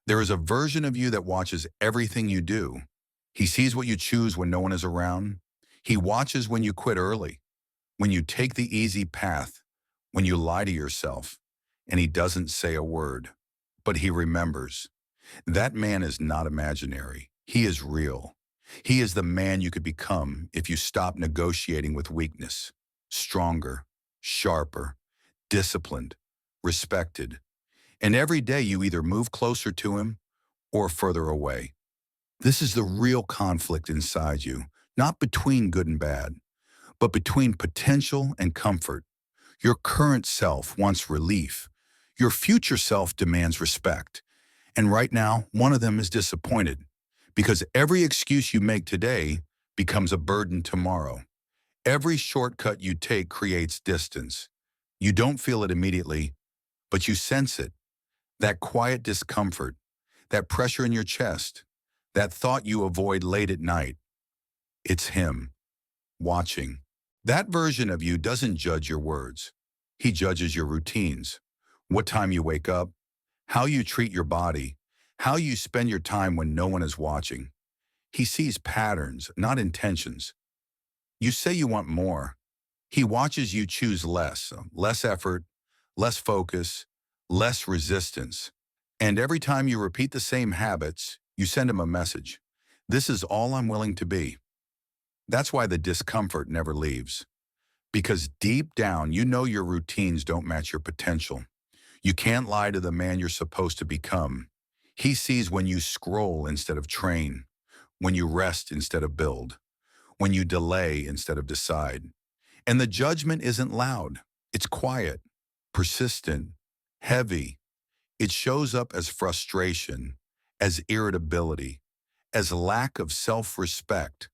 There is a version of you that watches everything you do. He sees what you choose when no one is around. He watches when you quit early, when you take the easy path, when you lie to yourself, and he doesn't say a word, but he remembers. That man is not imaginary. He is real. He is the man you could become if you stop negotiating with weakness. Stronger, sharper, disciplined, respected. And every day you either move closer to him or further away. This is the real conflict inside you, not between good and bad, but between potential and comfort. Your current self wants relief. Your future self demands respect. And right now, one of them is disappointed because every excuse you make today becomes a burden tomorrow. Every shortcut you take creates distance. You don't feel it immediately, but you sense it. That quiet discomfort, that pressure in your chest, that thought you avoid late at night. It's him, watching. That version of you doesn't judge your words. He judges your routines, what time you wake up, how you treat your body, how you spend your time when no one is watching. He sees patterns, not intentions. You say you want more. He watches you choose less effort, less focus, less resistance. And every time you repeat the same habits, you send him a message. This is all I'm willing to be. That's why the discomfort never leaves. Because deep down, you know your routines don't match your potential. You can't lie to the man you're supposed to become. He sees when you scroll instead of train, when you rest instead of build, when you delay instead of decide. And the judgment isn't loud. It's quiet, persistent, heavy. It shows up as frustration, as irritability, as lack of self-respect.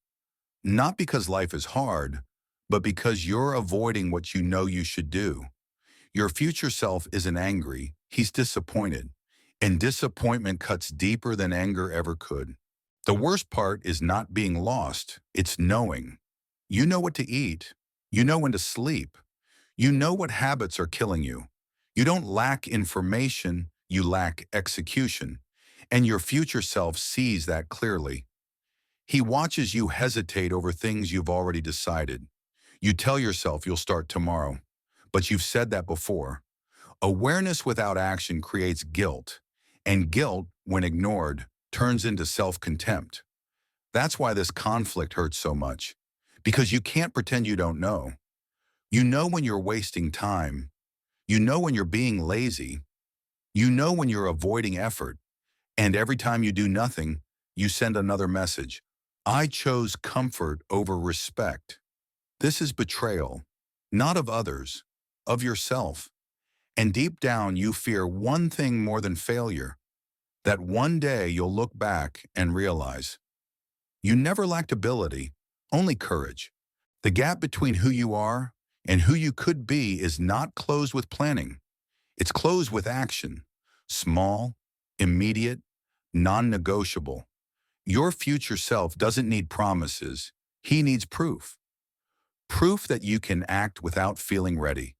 Not because life is hard, but because you're avoiding what you know you should do. Your future self isn't angry, he's disappointed. And disappointment cuts deeper than anger ever could. The worst part is not being lost, it's knowing. You know what to eat. You know when to sleep. You know what habits are killing you. You don't lack information, you lack execution. And your future self sees that clearly. He watches you hesitate over things you've already decided. You tell yourself you'll start tomorrow, but you've said that before. Awareness without action creates guilt, and guilt, when ignored, turns into self-contempt. That's why this conflict hurts so much, because you can't pretend you don't know. You know when you're wasting time. You know when you're being lazy. You know when you're avoiding effort. And every time you do nothing, you send another message. I chose comfort over respect. This is betrayal, not of others, of yourself. And deep down, you fear one thing more than failure, that one day you'll look back and realize you never lacked ability, only courage. The gap between who you are and who you could be is not closed with planning. It's closed with action, small, immediate, non-negotiable. Your future self doesn't need promises. He needs proof. Proof that you can act without feeling ready.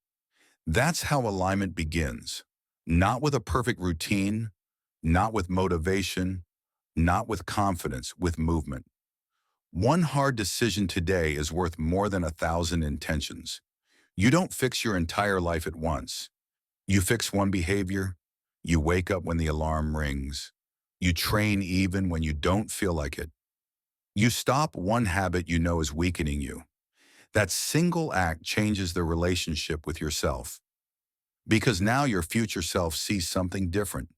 That's how alignment begins. Not with a perfect routine, not with motivation, not with confidence, with movement. One hard decision today is worth more than 1,000 intentions. You don't fix your entire life at once. You fix one behavior, you wake up when the alarm rings. You train even when you don't feel like it. You stop one habit you know is weakening you. That single act changes the relationship with yourself. Because now your future self sees something different.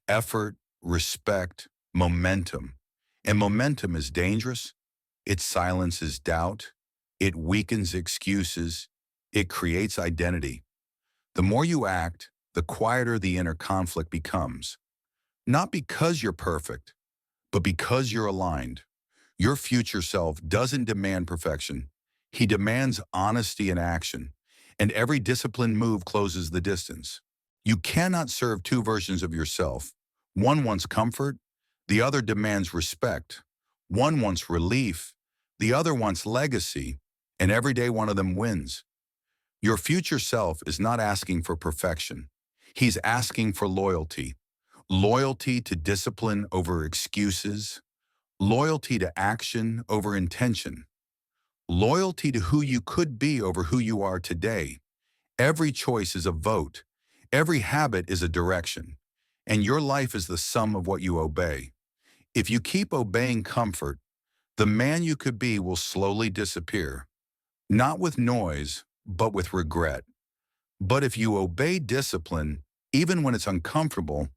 Effort, respect, momentum. And momentum is dangerous. It silences doubt. It weakens excuses. It creates identity. The more you act, the quieter the inner conflict becomes. Not because you're perfect, but because you're aligned. Your future self doesn't demand perfection. He demands honesty in action, and every disciplined move closes the distance. You cannot serve two versions of yourself. One wants comfort, the other demands respect. One wants relief, the other wants legacy, and every day one of them wins. Your future self is not asking for perfection. He's asking for loyalty. Loyalty to discipline over excuses. Loyalty to action over intention. Loyalty to who you could be over who you are today. Every choice is a vote. Every habit is a direction. And your life is the sum of what you obey. If you keep obeying comfort, the man you could be will slowly disappear. Not with noise, but with regret. But if you obey discipline, even when it's uncomfortable,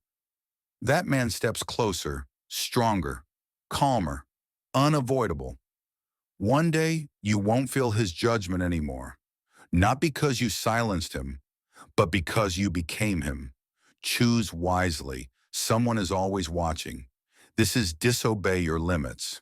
that man steps closer, stronger, calmer, unavoidable. One day, you won't feel his judgment anymore. Not because you silenced him, but because you became him. Choose wisely. Someone is always watching. This is Disobey Your Limits.